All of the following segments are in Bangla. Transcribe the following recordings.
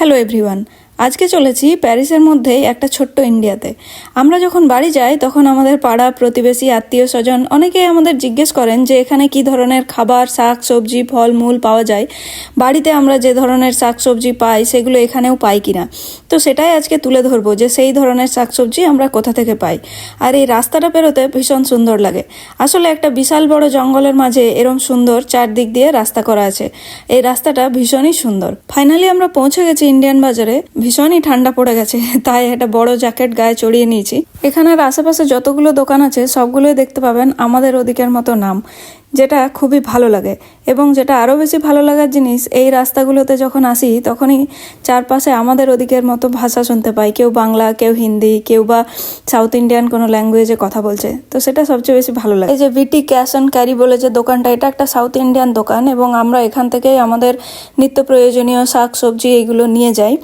হ্যালো এভরিওয়ান, আজকে চলেছি প্যারিসের মধ্যেই একটা ছোট্ট ইন্ডিয়াতে। আমরা যখন বাড়ি যাই তখন আমাদের পাড়া প্রতিবেশী আত্মীয় স্বজন অনেকেই আমাদের জিজ্ঞেস করেন যে এখানে কি ধরনের খাবার, শাক সবজি, ফল মূল পাওয়া যায়। বাড়িতে আমরা যে ধরনের শাক সবজি পাই সেগুলো এখানেও পাই কিনা। তো সেটাই আজকে তুলে ধরবো যে সেই ধরনের শাক সবজি আমরা কোথা থেকে পাই। আর এই রাস্তাটা পেরোতে ভীষণ সুন্দর লাগে। আসলে একটা বিশাল বড় জঙ্গলের মাঝে এরম সুন্দর চারদিক দিয়ে রাস্তা করা আছে। এই রাস্তাটা ভীষণই সুন্দর। ফাইনালি আমরা পৌঁছে গেছি ইন্ডিয়ান বাজারে। ভীষণই ঠান্ডা পড়ে গেছে, তাই একটা বড় জ্যাকেট গায়ে চড়িয়ে নিয়েছি। এখানের আশেপাশে যতগুলো দোকান আছে সবগুলোই দেখতে পাবেন আমাদের ওদিকের মতো নাম, যেটা খুবই ভালো লাগে। এবং যেটা আরও বেশি ভালো লাগার জিনিস, এই রাস্তাগুলোতে যখন আসি তখনই চারপাশে আমাদের ওদিকের মতো ভাষা শুনতে পাই। কেউ বাংলা, কেউ হিন্দি, কেউ বা সাউথ ইন্ডিয়ান কোনো ল্যাঙ্গুয়েজে কথা বলছে। তো সেটা সবচেয়ে বেশি ভালো লাগে। এই যে ভিটি ক্যাশ অ্যান্ড ক্যারি বলে যে দোকানটা, এটা একটা সাউথ ইন্ডিয়ান দোকান এবং আমরা এখান থেকেই আমাদের নিত্য প্রয়োজনীয় শাক সবজি এগুলো নিয়ে যাই।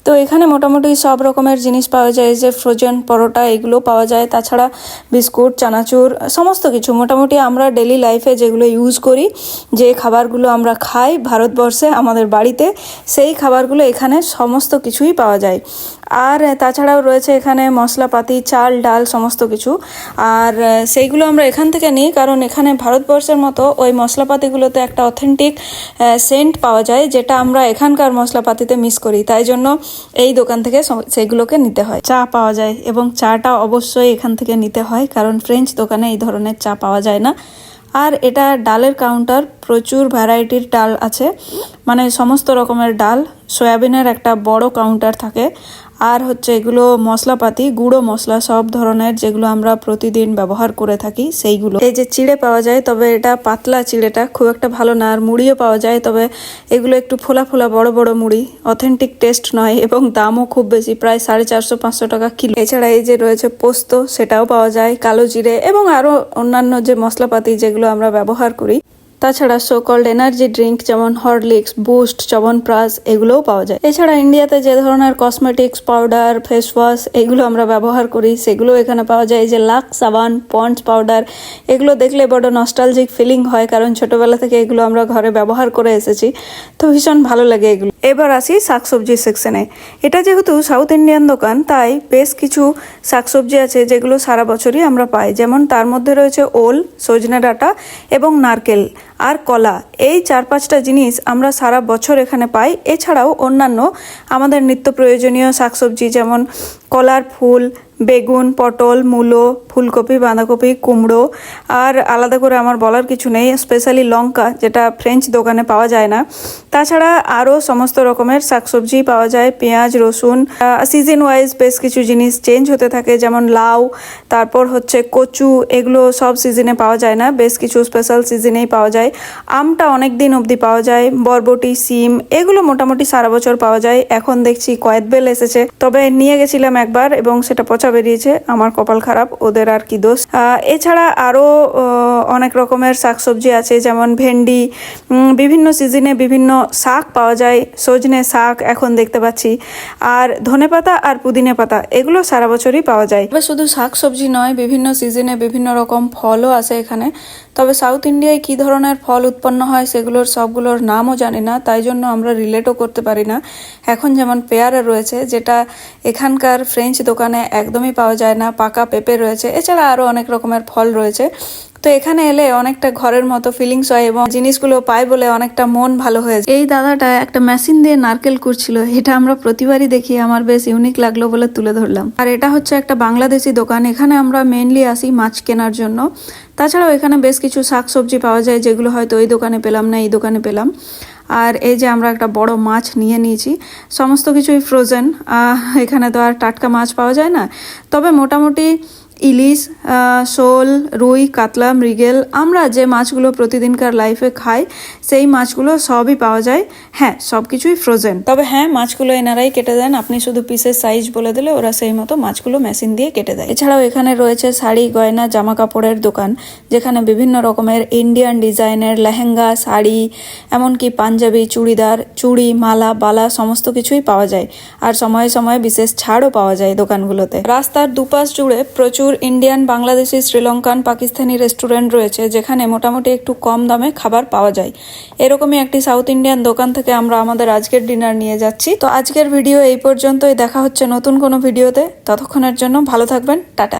তো এখানে মোটামুটি সব রকমের জিনিস পাওয়া যায়, যে ফ্রোজেন পরোটা এগুলো পাওয়া যায়, তাছাড়া বিস্কুট, চানাচুর, সমস্ত কিছু মোটামুটি আমরা ডেলি লাইফে যেগুলো ইউজ করি, যে খাবারগুলো আমরা খাই ভারতবর্ষে আমাদের বাড়িতে, সেই খাবারগুলো এখানে সমস্ত কিছুই পাওয়া যায়। আর তাছাড়াও রয়েছে এখানে মশলাপাতি, চাল ডাল সমস্ত কিছু। আর সেইগুলো আমরা এখান থেকে নিই, কারণ এখানে ভারতবর্ষের মতো ওই মশলাপাতিগুলোতে একটা অথেন্টিক সেন্ট পাওয়া যায়, যেটা আমরা এখানকার মশলাপাতিতে মিস করি। তাই জন্য এই দোকান থেকে সেইগুলোকে নিতে হয়। চা পাওয়া যায় এবং চাটা অবশ্যই এখান থেকে নিতে হয়, কারণ ফ্রেঞ্চ দোকানে এই ধরনের চা পাওয়া যায় না। আর এটা ডালের কাউন্টার, প্রচুর ভ্যারাইটির ডাল আছে, মানে সমস্ত রকমের ডাল। সয়াবিনের একটা বড় কাউন্টার থাকে। আর হচ্ছে এগুলো মশলাপাতি, গুঁড়ো মশলা সব ধরনের, যেগুলো আমরা প্রতিদিন ব্যবহার করে থাকি সেইগুলো। এই যে চিড়ে পাওয়া যায়, তবে এটা পাতলা চিড়েটা খুব একটা ভালো না। আর মুড়িও পাওয়া যায়, তবে এগুলো একটু ফোলা ফোলা বড় বড় মুড়ি, অথেন্টিক টেস্ট নয় এবং দামও খুব বেশি, প্রায় 450-500 টাকা কিলো। এছাড়া এই যে রয়েছে পোস্ত, সেটাও পাওয়া যায়, কালো জিরে এবং আরও অন্যান্য যে মশলাপাতি যেগুলো আমরা ব্যবহার করি। তাছাড়া সোকল্ড এনার্জি ড্রিঙ্ক যেমন হরলিক্স, বুস্ট, চ্যবনপ্রাশ এগুলোও পাওয়া যায়। এছাড়া ইন্ডিয়াতে যে ধরনের কসমেটিক্স, পাউডার, ফেস ওয়াশ এগুলো আমরা ব্যবহার করি সেগুলো এখানে পাওয়া যায়। যে লাক্স সাবান, পন্ডস পাউডার, এগুলো দেখলে বড় নস্টালজিক ফিলিং হয়, কারণ ছোটবেলা থেকে এগুলো আমরা ঘরে ব্যবহার করে এসেছি। তো ভীষণ ভালো লাগে এগুলো। এবার আসি শাকসবজির সেকশনে। এটা যেহেতু সাউথ ইন্ডিয়ান দোকান, তাই বেশ কিছু শাকসবজি আছে যেগুলো সারা বছরই আমরা পাই। যেমন তার মধ্যে রয়েছে ওল, সজনে ডাঁটা এবং নারকেল আর কলা। এই 4-5টা জিনিস আমরা সারা বছর এখানে পাই। এছাড়াও অন্যান্য আমাদের নিত্য প্রয়োজনীয় শাকসবজি যেমন কলার ফুল, বেগুন, পটল, মূলো, ফুলকপি, বাঁধাকপি, কুমড়ো, আর আলাদা করে আমার বলার কিছু নেই, স্পেশালি লঙ্কা, যেটা ফ্রেঞ্চ দোকানে পাওয়া যায় না। তাছাড়া আরও সমস্ত রকমের শাকসবজি পাওয়া যায়, পেঁয়াজ, রসুন। সিজন ওয়াইজ বেশ কিছু জিনিস চেঞ্জ হতে থাকে, যেমন লাউ, তারপর হচ্ছে কচু, এগুলো সব সিজনে পাওয়া যায় না, বেশ কিছু স্পেশাল সিজনেই পাওয়া যায়। আমটা অনেক দিন অবধি পাওয়া যায়। বরবটি, সিম এগুলো মোটামুটি সারা বছর পাওয়া যায়। এখন দেখছি কয়েদবেল এসেছে, তবে নিয়ে গেছিলাম একবার এবং সেটা পচা বেরিয়েছে। আমার কপাল খারাপ, ওদের আর কি দোষ। এছাড়া আরও অনেক রকমের শাকসবজি আছে, যেমন ভেন্ডি। বিভিন্ন সিজনে বিভিন্ন শাক পাওয়া যায়। সজনে শাক এখন দেখতে পাচ্ছি, আর ধনেপাতা আর পুদিনে পাতা এগুলো সারা বছরই পাওয়া যায়। তবে শুধু শাকসবজি নয়, বিভিন্ন সিজনে বিভিন্ন রকম ফলও আছে এখানে। তবে সাউথ ইন্ডিয়ায় কী ধরনের ফল উৎপন্ন হয় সেগুলোর সবগুলোর নামও জানি না, তাই জন্য আমরা রিলেটও করতে পারি না। এখন যেমন পেয়ারা রয়েছে, যেটা এখানকার ফ্রেঞ্চ দোকানে একদমই পাওয়া যায় না। পাকা পেঁপে রয়েছে, এছাড়া আরও অনেক রকমের ফল রয়েছে। তো এখানে এলে অনেকটা ঘরের মতো ফিলিংস হয় এবং জিনিসগুলো পাই বলে অনেকটা মন ভালো হয়ে যায়। এই দাদাটা একটা মেশিন দিয়ে নারকেল কুড়ছিল, এটা আমরা প্রতিবারই দেখি, আমার বেশ ইউনিক লাগলো বলে তুলে ধরলাম। আর এটা হচ্ছে একটা বাংলাদেশি দোকান, এখানে আমরা মেনলি আসি মাছ কেনার জন্য। তাছাড়াও এখানে বেশ কিছু শাকসবজি পাওয়া যায়, যেগুলো হয়তো ওই দোকানে পেলাম না, এই দোকানে পেলাম। আর এই যে আমরা একটা বড় মাছ নিয়ে নিয়েছি, সমস্ত কিছুই ফ্রোজেন। এখানে তো আর টাটকা মাছ পাওয়া যায় না, তবে মোটামুটি ইলিশ, শোল, রুই, কাতলা, মৃগেল, আমরা যে মাছগুলো প্রতিদিনকার লাইফে খাই সেই মাছগুলো সবই পাওয়া যায়। হ্যাঁ, সব কিছুই ফ্রোজেন। তবে হ্যাঁ, মাছগুলো এনারাই কেটে দেন, আপনি শুধু পিসের সাইজ বলে দিলে ওরা সেই মতো মাছগুলো মেশিন দিয়ে কেটে দেয়। এছাড়াও এখানে রয়েছে শাড়ি, গয়না, জামা কাপড়ের দোকান, যেখানে বিভিন্ন রকমের ইন্ডিয়ান ডিজাইনের লেহেঙ্গা, শাড়ি, এমনকি পাঞ্জাবি, চুড়িদার, চুড়ি, মালা, বালা সমস্ত কিছুই পাওয়া যায়। আর সময়ে সময়ে বিশেষ ছাড়ও পাওয়া যায় দোকানগুলোতে। রাস্তার দুপাশ জুড়ে প্রচুর প্রচুর ইন্ডিয়ান, বাংলাদেশি, শ্রীলঙ্কান, পাকিস্তানি রেস্টুরেন্ট রয়েছে যেখানে মোটামুটি একটু কম দামে খাবার পাওয়া যায়। এরকমই একটি সাউথ ইন্ডিয়ান দোকান থেকে আমরা আমাদের আজকের ডিনার নিয়ে যাচ্ছি। তো আজকের ভিডিও এই পর্যন্তই, দেখা হচ্ছে নতুন কোনো ভিডিওতে। ততক্ষণের জন্য ভালো থাকবেন, টাটা।